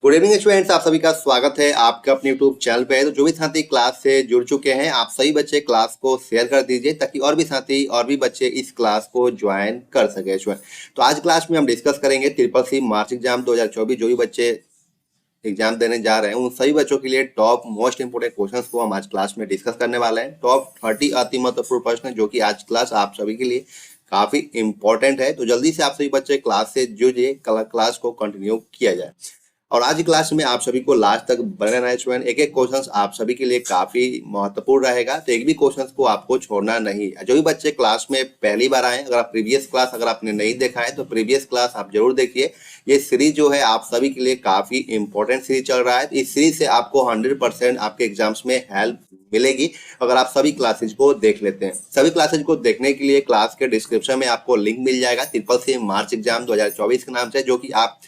Good evening students, आप सभी का स्वागत है आपके अपने यूट्यूब चैनल पे। तो जो भी साथी क्लास से जुड़ चुके हैं, आप सभी बच्चे क्लास को शेयर कर दीजिए ताकि और भी साथी और भी बच्चे इस क्लास को ज्वाइन कर सके। तो आज क्लास में हम डिस्कस करेंगे ट्रिपल सी मार्च एग्जाम 2024। जो भी बच्चे एग्जाम देने जा रहे हैं उन सभी बच्चों के लिए टॉप मोस्ट इंपोर्टेंट क्वेश्चंस को हम आज क्लास में डिस्कस करने वाले हैं। टॉप 30 अति महत्वपूर्ण प्रश्न जो कि आज क्लास आप सभी के लिए काफी इंपॉर्टेंट है। तो जल्दी से आप सभी बच्चे क्लास से जुड़िए, क्लास को कंटिन्यू किया जाए। और आज की क्लास में आप सभी को लास्ट तक बने रहना है स्टूडेंट। एक एक क्वेश्चन आप सभी के लिए काफी महत्वपूर्ण रहेगा, तो एक भी क्वेश्चन को आपको छोड़ना नहीं है। जो भी बच्चे क्लास में पहली बार आए, अगर आप प्रीवियस क्लास अगर आपने नहीं देखा है तो प्रीवियस क्लास आप जरूर देखिए। ये सीरीज जो है आप सभी के लिए काफी इंपॉर्टेंट सीरीज चल रहा है। इस सीरीज से आपको 100% आपके एग्जाम्स में हेल्प मिलेगी अगर आप सभी क्लासेज को देख लेते हैं। सभी क्लासेज को देखने के लिए क्लास के डिस्क्रिप्शन में आपको लिंक मिल जाएगा ट्रिपल सी मार्च एग्जाम 2024 के नाम से, जो कि आप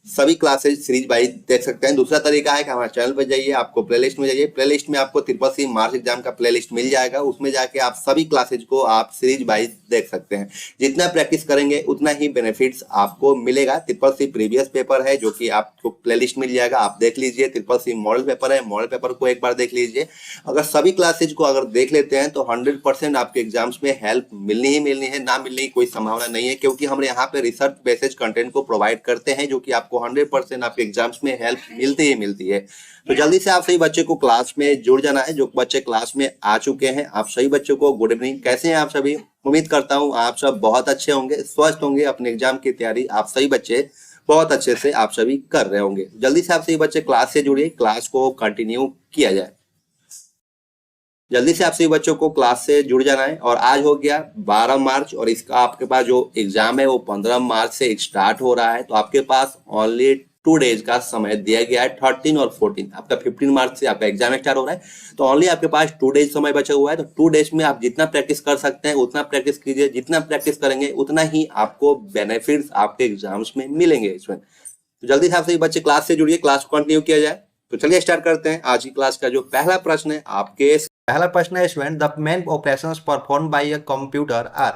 सभी क्लासेज सीरीज वाइज देख सकते हैं। दूसरा तरीका है कि हमारे चैनल पर जाइए, आपको प्लेलिस्ट में जाइए, प्लेलिस्ट में आपको ट्रिपल सी मार्च एग्जाम का प्लेलिस्ट मिल जाएगा। उसमें जाके आप सभी क्लासेज को आप सीरीज वाइज देख सकते हैं। जितना प्रैक्टिस करेंगे उतना ही बेनिफिट्स आपको मिलेगा। ट्रिपल सी प्रीवियस पेपर है जो कि आपको प्लेलिस्ट मिल जाएगा, आप देख लीजिए। ट्रिपल सी मॉडल पेपर है, मॉडल पेपर को एक बार देख लीजिए। अगर सभी क्लासेज को अगर देख लेते हैं तो 100% आपके एग्जाम्स में हेल्प मिलनी ही मिलनी है, ना मिलने की कोई संभावना नहीं है, क्योंकि हम यहाँ पे रिसर्च बेस्ड कंटेंट को प्रोवाइड करते हैं जो कि आपको 100% आपके एग्जाम्स में हेल्प मिलती ही मिलती है। तो जल्दी से आप सही बच्चे को क्लास में जुड़ जाना है। जो बच्चे क्लास में आ चुके हैं, आप सही बच्चों को गुड इवनिंग। कैसे हैं आप सभी? उम्मीद करता हूं आप सब बहुत अच्छे होंगे, स्वस्थ होंगे। अपने एग्जाम की तैयारी आप सही बच्चे बहुत अच्छे से आप सभी कर रहे होंगे। जल्दी से आप सही बच्चे क्लास से जुड़िए, क्लास को कंटिन्यू किया जाए। जल्दी से आप सभी बच्चों को क्लास से जुड़ जाना है। और आज हो गया 12 मार्च और इसका आपके पास जो एग्जाम है वो 15 मार्च से स्टार्ट हो रहा है। तो आपके पास ओनली 2 डेज का समय दिया गया है, 13 और 14। आपका 15 मार्च से आपका एग्जाम स्टार्ट हो रहा है, तो ओनली आपके पास 2 डेज समय बचा हुआ है। तो 2 डेज में आप जितना प्रैक्टिस कर सकते हैं उतना प्रैक्टिस कीजिए। जितना प्रैक्टिस करेंगे उतना ही आपको बेनिफिट्स आपके एग्जाम्स में मिलेंगे इसमें। तो जल्दी से आप सभी बच्चे क्लास से जुड़िए, क्लास को कंटिन्यू किया जाए। तो चलिए स्टार्ट करते हैं आज की क्लास का जो पहला प्रश्न है आपके। पहला प्रश्न है student, the main operations perform by a computer are.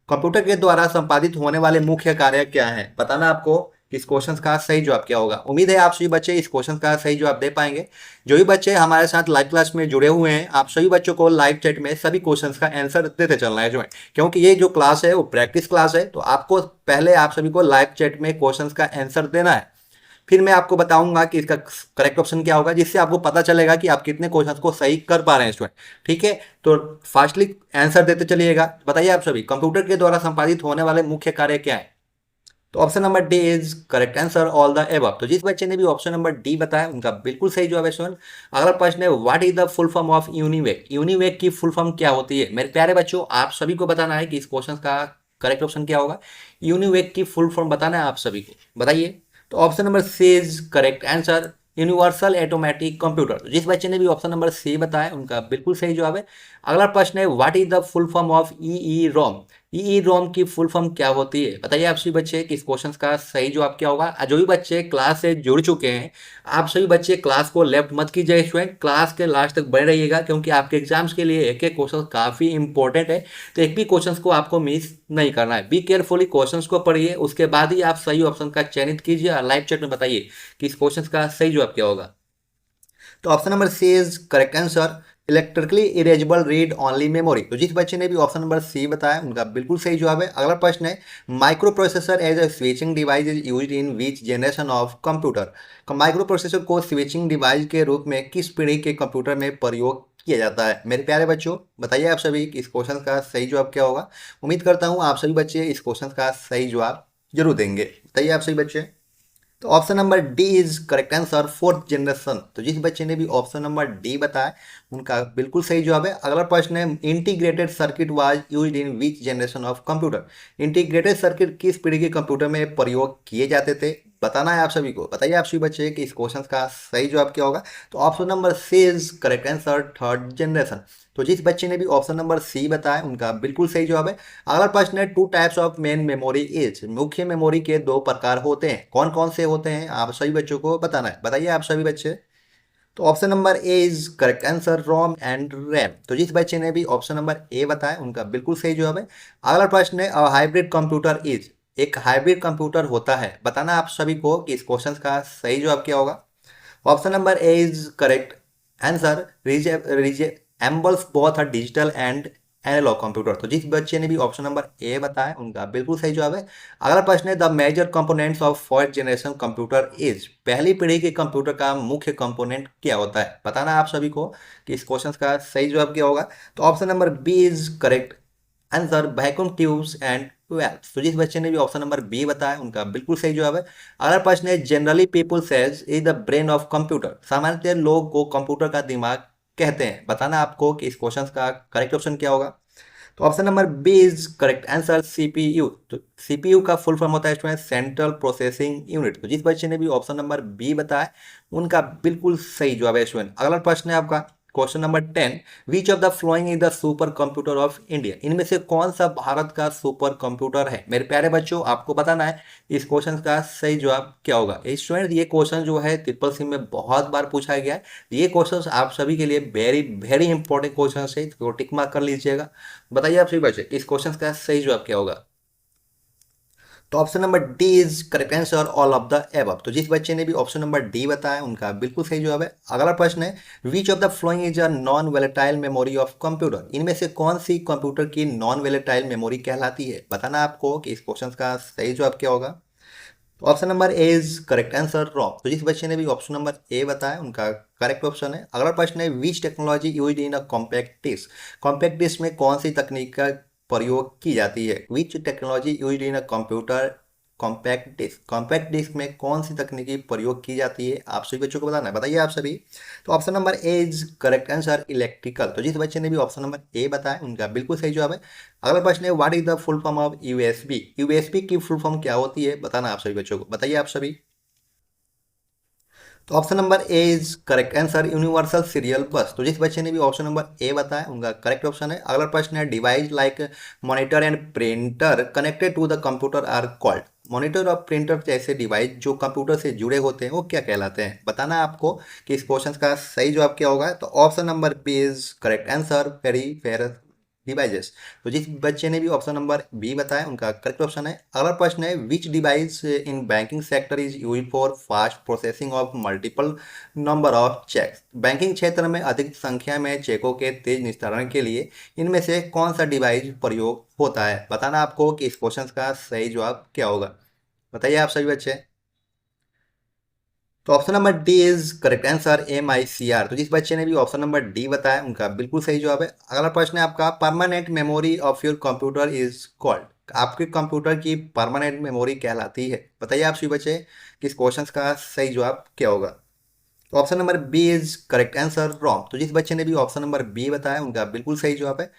Computer के द्वारा संपादित होने वाले मुख्य कार्य क्या हैं? बताना आपको इस क्वेश्चन का सही जवाब क्या होगा। उम्मीद है आप सभी बच्चे इस क्वेश्चन का सही जवाब दे पाएंगे। जो भी बच्चे हमारे साथ लाइव क्लास में जुड़े हुए हैं, आप सभी बच्चों को लाइव चैट में सभी क्वेश्चंस का आंसर देते चलना है जो है, क्योंकि ये जो क्लास है वो प्रैक्टिस क्लास है। तो आपको पहले आप सभी को लाइव चैट में क्वेश्चंस का आंसर देना है, फिर मैं आपको बताऊंगा कि इसका करेक्ट ऑप्शन क्या होगा, जिससे आपको पता चलेगा कि आप कितने क्वेश्चंस को सही कर पा रहे हैं स्टूडेंट। ठीक है, तो फास्टली आंसर देते चलिएगा। बताइए आप सभी, कंप्यूटर के द्वारा संपादित होने वाले मुख्य कार्य क्या है? तो option number D is correct answer, all the above. तो जिस बच्चे ने भी ऑप्शन नंबर डी बताया उनका बिल्कुल सही जवाब है स्टूडेंट। अगला प्रश्न है, what is the full form of UNIVAC. UNIVAC की फुल फॉर्म क्या होती है? मेरे प्यारे बच्चों, आप सभी को बताना है कि इस क्वेश्चन का करेक्ट ऑप्शन क्या होगा। यूनिवेक की फुल फॉर्म बताना है आप सभी को, बताइए। तो option number C is correct answer, universal automatic computer. तो जिस बच्चे ने भी ऑप्शन नंबर सी बताया उनका बिल्कुल सही जवाब है। अगला प्रश्न है, what is the full form of E ROM. E ROM की फुल फॉर्म क्या होती है? बताइए आप सभी बच्चे कि इस क्वेश्चन का सही जवाब क्या होगा। जो भी बच्चे क्लास से जुड़ चुके हैं, आप सभी बच्चे क्लास को लेफ्ट मत कीजिए स्टूडेंट, क्लास के लास्ट तक बने रहिएगा, क्योंकि आपके एग्जाम्स के लिए एक एक क्वेश्चन काफी इंपॉर्टेंट है। तो एक भी क्वेश्चन को आपको मिस नहीं करना है। बी केयरफुली क्वेश्चन को पढ़िए, उसके बाद ही आप सही ऑप्शन का चयनित कीजिए और लाइव चैट में बताइए कि इस क्वेश्चन का सही जवाब क्या होगा। तो option number C is correct answer, electrically erasable read only memory. तो जिस बच्चे ने भी ऑप्शन नंबर सी बताया उनका बिल्कुल सही जवाब है। अगला प्रश्न है, microprocessor as a switching device is used in which generation of computer. Microprocessor को स्विचिंग डिवाइस के रूप में किस पीढ़ी के कंप्यूटर में प्रयोग किया जाता है? मेरे प्यारे बच्चों, बताइए आप सभी कि इस क्वेश्चन का सही जवाब क्या होगा। उम्मीद करता हूँ आप सभी बच्चे इस क्वेश्चन का सही जवाब जरूर देंगे। बताइए आप सभी बच्चे। तो option number D is correct answer, 4th generation. तो जिस बच्चे ने भी ऑप्शन नंबर डी बताया उनका बिल्कुल सही जवाब है। अगला प्रश्न है, integrated circuit was used in which generation of computer. Integrated circuit किस पीढ़ी के कंप्यूटर में प्रयोग किए जाते थे? बताना है आप सभी को। बताइए आप सभी बच्चे कि इस क्वेश्चन का सही जवाब क्या होगा। तो option number C is correct answer, 3rd generation. तो जिस बच्चे ने भी ऑप्शन नंबर सी बताया उनका बिल्कुल सही जवाब है। अगला प्रश्न है, 2 types of main memory is. मुख्य मेमोरी के 2 प्रकार होते हैं, कौन कौन से होते हैं? आप सभी बच्चों को बताना है, बताइए आप सभी बच्चे। तो option number A is correct answer, ROM and RAM. तो जिस बच्चे ने भी ऑप्शन नंबर ए बताया उनका बिल्कुल सही जवाब है। अगला प्रश्न है, हाइब्रिड कंप्यूटर इज। एक हाइब्रिड कंप्यूटर होता है? बताना आप सभी को कि इस क्वेश्चन का सही जवाब क्या होगा। Option number A is correct answer, resembles both a digital and analog computer. तो जिस बच्चे ने भी ऑप्शन नंबर ए बताया उनका बिल्कुल सही जवाब है। अगला प्रश्न है, the major components of first generation computer is. पहली पीढ़ी के कंप्यूटर का मुख्य कंपोनेंट क्या होता है? बताना आप सभी को कि इस क्वेश्चन का सही जवाब क्या होगा। तो option number B is correct answer, vacuum tubes and valves. तो जिस बच्चे ने भी ऑप्शन नंबर बी बताया उनका बिल्कुल सही जवाब है। अगला प्रश्न है, generally people says is the brain of computer. सामान्यतः लोग को कंप्यूटर का दिमाग कहते हैं। बताना आपको कि इस क्वेश्चन का करेक्ट ऑप्शन क्या होगा। तो option number B is correct answer, CPU. तो सीपीयू का फुल फॉर्म होता है स्टूडेंट सेंट्रल प्रोसेसिंग यूनिट। तो जिस बच्चे ने भी ऑप्शन नंबर बी बताया उनका बिल्कुल सही जवाब है स्टूडेंट। अगला प्रश्न है आपका question number 10, which of the following is the super computer of India. इनमें से कौन सा भारत का सुपर कंप्यूटर है? मेरे प्यारे बच्चों, आपको बताना है इस क्वेश्चन का सही जवाब क्या होगा। स्टूडेंट, ये क्वेश्चन जो है ट्रिपल सी में बहुत बार पूछा गया है। ये क्वेश्चन आप सभी के लिए वेरी वेरी इंपॉर्टेंट क्वेश्चन है, तो टिक मार्क कर लीजिएगा। बताइए आप सभी बच्चे इस क्वेश्चन का सही जवाब क्या होगा। तो option number D is correct answer, all of the above. तो जिस बच्चे ने भी ऑप्शन नंबर डी बताया उनका बिल्कुल सही जवाब है। अगला प्रश्न है, which of the following is a non volatile memory of computer. इनमें से कौन सी कंप्यूटर की नॉन वेलेटाइल मेमोरी कहलाती है? बताना आपको कि इस क्वेश्चन का सही जवाब क्या होगा। तो option number A is correct answer, wrong. तो जिस बच्चे ने भी ऑप्शन नंबर ए बताया उनका करेक्ट ऑप्शन है। अगला प्रश्न है, which technology use in a compact disc. Compact disc में कौन सी तकनीक का प्रयोग की जाती है? Which technology use in a computer compact disc. Compact disc में कौन सी तकनीकी प्रयोग की जाती है? आप सभी बच्चों को बताना है, बताइए आप सभी। तो option number A is correct answer, electrical. तो जिस बच्चे ने भी ऑप्शन नंबर ए बताया उनका बिल्कुल सही जवाब है। अगला प्रश्न है, what is the full form of USB. USB की फुल फॉर्म क्या होती है? बताना आप सभी बच्चों को, बताइए आप सभी। तो option number A is correct answer, universal serial बस। तो जिस बच्चे ने भी ऑप्शन नंबर ए बताया उनका करेक्ट ऑप्शन है। अगला प्रश्न है, device like monitor and printer connected to the computer are called. Monitor और प्रिंटर जैसे डिवाइस जो कंप्यूटर से जुड़े होते हैं वो क्या कहलाते हैं? बताना आपको कि इस क्वेश्चन का सही जवाब क्या होगा। तो option number B is correct answer, peripheral devices. तो जिस बच्चे ने भी ऑप्शन नंबर बी बताया उनका करेक्ट ऑप्शन है। अगला प्रश्न है, which device in banking sector is use for fast processing of multiple number of cheques. Banking क्षेत्र में अधिक संख्या में चेकों के तेज निस्तारण के लिए इनमें से कौन सा डिवाइस प्रयोग होता है? बताना आपको कि इस क्वेश्चन का सही जवाब क्या होगा। बताइए आप सभी बच्चे। तो option number D is correct answer, MICR। तो जिस बच्चे ने भी ऑप्शन नंबर डी बताया उनका बिल्कुल सही जवाब है। अगला प्रश्न है आपका, permanent memory of your computer is called. आपके कंप्यूटर की परमानेंट मेमोरी कहलाती है। बताइए आप सभी बच्चे कि इस क्वेश्चन का सही जवाब क्या होगा। तो option number B is correct answer, wrong. तो जिस बच्चे ने भी ऑप्शन नंबर बी बताया उनका बिल्कुल सही जवाब है।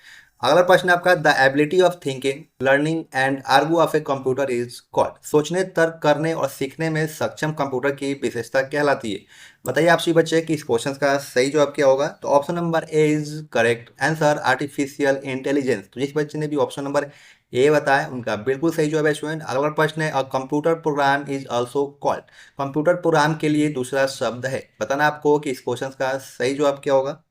अगला प्रश्न है आपका, the ability of thinking learning and argue of a computer is called. सोचने, तर्क करने और सीखने में सक्षम कंप्यूटर की विशेषता कहलाती है। बताइए आप सभी बच्चे कि इस क्वेश्चन का सही जवाब क्या होगा। तो option number A is correct answer, artificial intelligence. तो जिस बच्चे ने भी ऑप्शन नंबर ए बताया उनका बिल्कुल सही जवाब है स्टूडेंट। अगला प्रश्न है, a computer program is also called. Computer program के लिए दूसरा शब्द है। बताना आपको कि इस क्वेश्चन का सही जवाब क्या होगा।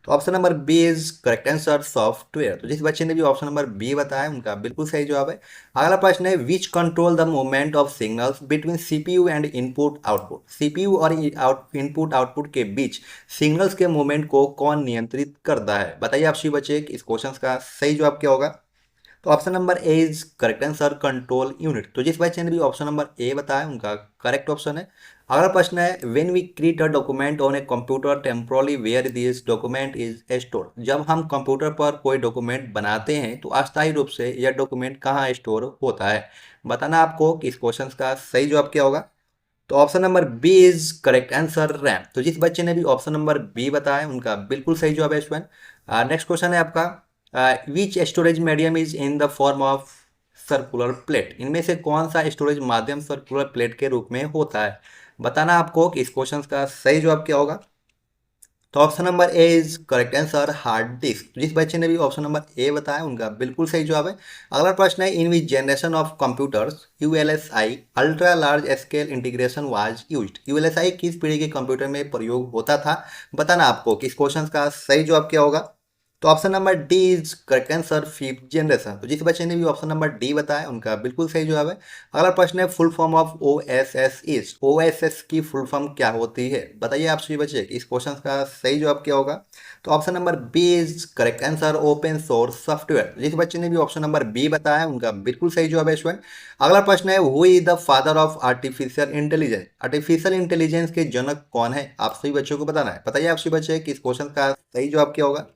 तो option number B is correct answer, software. तो जिस बच्चे ने भी ऑप्शन नंबर बी बताया उनका बिल्कुल सही जवाब है। अगला प्रश्न है, which control the movement of signals between CPU and input output. CPU और इनपुट आउटपुट के बीच सिग्नल्स के मूवमेंट को कौन नियंत्रित करता है? बताइए आप सभी बच्चे कि इस क्वेश्चन का सही जवाब क्या होगा। तो option number A is correct answer, control unit. तो जिस बच्चे ने भी ऑप्शन नंबर ए बताया उनका करेक्ट ऑप्शन है। अगला प्रश्न है, when we create a document on a computer temporarily where this document is stored. जब हम कंप्यूटर पर कोई डॉक्यूमेंट बनाते हैं तो अस्थायी रूप से यह डॉक्यूमेंट कहाँ स्टोर होता है? बताना आपको कि इस क्वेश्चन का सही जवाब क्या होगा। तो option number B is correct answer, RAM. तो जिस बच्चे ने भी ऑप्शन नंबर बी बताया उनका बिल्कुल सही जवाब है स्टूडेंट। नेक्स्ट क्वेश्चन है आपका, which storage medium is in the form of circular plate. इनमें से कौन सा स्टोरेज माध्यम सर्कुलर प्लेट के रूप में होता है? बताना आपको कि इस क्वेश्चन का सही जवाब क्या होगा। तो option number A is correct answer, hard disc. जिस बच्चे ने भी ऑप्शन नंबर ए बताया उनका बिल्कुल सही जवाब है। अगला प्रश्न है, in which generation of computers ULSI ultra large scale integration was used. ULSI किस पीढ़ी के कंप्यूटर में प्रयोग होता था? बताना आपको कि इस क्वेश्चन का सही जवाब क्या होगा। तो option number D is correct answer, fifth generation. तो जिस बच्चे ने भी ऑप्शन नंबर डी बताया उनका बिल्कुल सही जवाब है। अगला प्रश्न है full form of OSS is, OSS की फुल फॉर्म क्या होती है? बताइए आप सभी बच्चे इस क्वेश्चन का सही जवाब क्या होगा। तो option number B is correct answer, open source software. जिस बच्चे ने भी ऑप्शन नंबर बी बताया उनका बिल्कुल सही जवाब है स्टूडेंट। अगला प्रश्न है who is the father of artificial intelligence, artificial intelligence के जनक कौन है? आप सभी बच्चों को बताना है। बताइए आप सभी बच्चे कि इस क्वेश्चन का सही जवाब क्या होगा।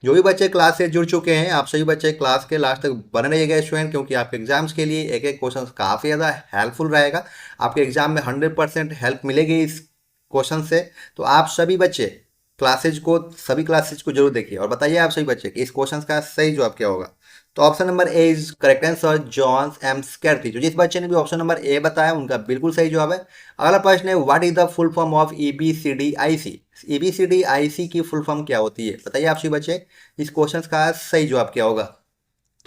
जो भी बच्चे क्लास से जुड़ चुके हैं आप सभी बच्चे क्लास के लास्ट तक बने रहिएगा स्टूडेंट, क्योंकि आपके एग्जाम्स के लिए एक एक क्वेश्चन काफ़ी ज़्यादा हेल्पफुल रहेगा। आपके एग्जाम में 100% हेल्प मिलेगी इस क्वेश्चन से। तो आप सभी बच्चे सभी क्लासेज को जरूर देखिए और बताइए आप सभी बच्चे कि इस क्वेश्चन का सही जवाब क्या होगा। तो option number A is correct answer, John McCarthy. जो जिस बच्चे ने भी ऑप्शन नंबर ए बताया उनका बिल्कुल सही जवाब है। अगला प्रश्न है what is the full form of EBCDIC, EBCDIC की फुल फॉर्म क्या होती है? बताइए आप सभी बच्चे इस क्वेश्चन का सही जवाब क्या होगा।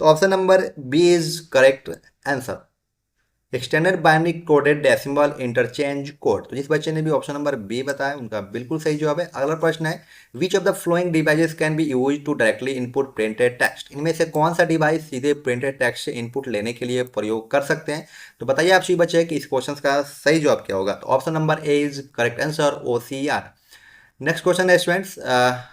तो option number B is correct answer, extended binary coded decimal interchange code. तो जिस बच्चे ने भी ऑप्शन नंबर बी बताया उनका बिल्कुल सही जवाब है। अगला प्रश्न है which of the following devices can be use to directly input printed text, इनमें से कौन सा डिवाइस सीधे प्रिंटेड टेक्स्ट से इनपुट लेने के लिए प्रयोग कर सकते हैं? तो बताइए आप सभी बच्चे कि इस क्वेश्चन का सही जवाब क्या होगा। तो option number A is correct answer, OCR। Next question है students,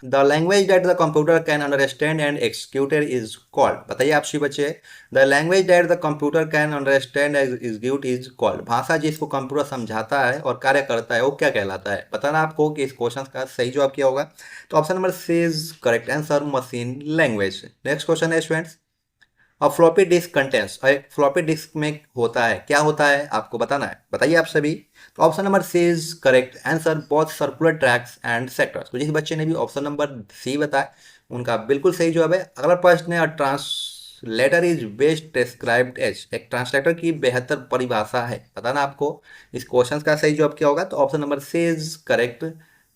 the language that the computer can understand and execute is called. बताइए आप सभी बच्चे the language that the computer can understand and execute is called, भाषा जिसको computer समझाता है और कार्य करता है वो क्या कहलाता है? बताना आपको कि इस क्वेश्चन का सही जवाब क्या होगा। तो option number C is correct answer, machine language. Next question है स्टूडेंट्स, और floppy disk contents, floppy disk में होता है क्या होता है आपको बताना है। बताइए आप सभी। तो option number C is correct answer, both circular tracks and sectors. तो जिस बच्चे ने भी ऑप्शन नंबर सी बताया उनका बिल्कुल सही जवाब है। अगला प्रश्न है translator is best described as, एक ट्रांसलेटर की बेहतर परिभाषा है, बताना आपको इस क्वेश्चन का सही जवाब क्या होगा। तो option number C is correct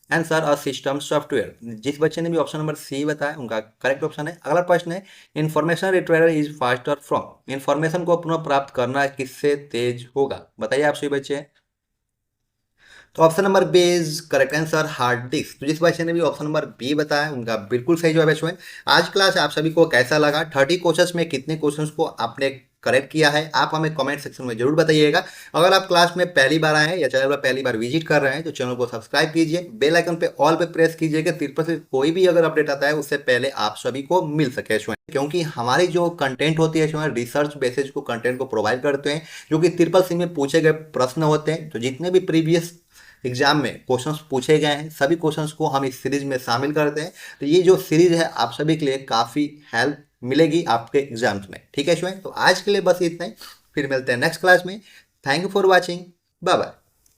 answer, a system software. जिस बच्चे ने भी ऑप्शन नंबर सी बताया उनका करेक्ट ऑप्शन है। अगला प्रश्न है information retrieval is faster from, information को पुनः प्राप्त करना किससे तेज होगा? बताइए आप सभी बच्चे। तो option number B is correct answer, hard disk. तो जिस बच्चे ने भी ऑप्शन नंबर बी बताया उनका बिल्कुल सही जवाब है स्टूडेंट। आज क्लास आप सभी को कैसा लगा, 30 क्वेश्चंस में कितने क्वेश्चंस को आपने करेक्ट किया है आप हमें कमेंट सेक्शन में जरूर बताइएगा। अगर आप क्लास में पहली बार आए हैं या चैनल पर पहली बार विजिट कर रहे हैं तो चैनल को सब्सक्राइब कीजिए, बेल आइकन पे ऑल पे प्रेस कीजिएगा, तिरपल से कोई भी अगर अपडेट आता है उससे पहले आप सभी को मिल सके स्टूडेंट, क्योंकि हमारी जो कंटेंट होती है स्टूडेंट रिसर्च बेसिस को कंटेंट को प्रोवाइड करते हैं जो कि ट्रिपल सी में पूछे गए प्रश्न होते हैं। तो जितने भी प्रीवियस एग्जाम में क्वेश्चंस पूछे गए हैं सभी क्वेश्चंस को हम इस सीरीज में शामिल करते हैं। तो ये जो सीरीज है आप सभी के लिए काफ़ी हेल्प मिलेगी आपके एग्जाम्स में। ठीक है स्टूडेंट, तो आज के लिए बस इतना ही, फिर मिलते हैं नेक्स्ट क्लास में। Thank you for watching, bye bye.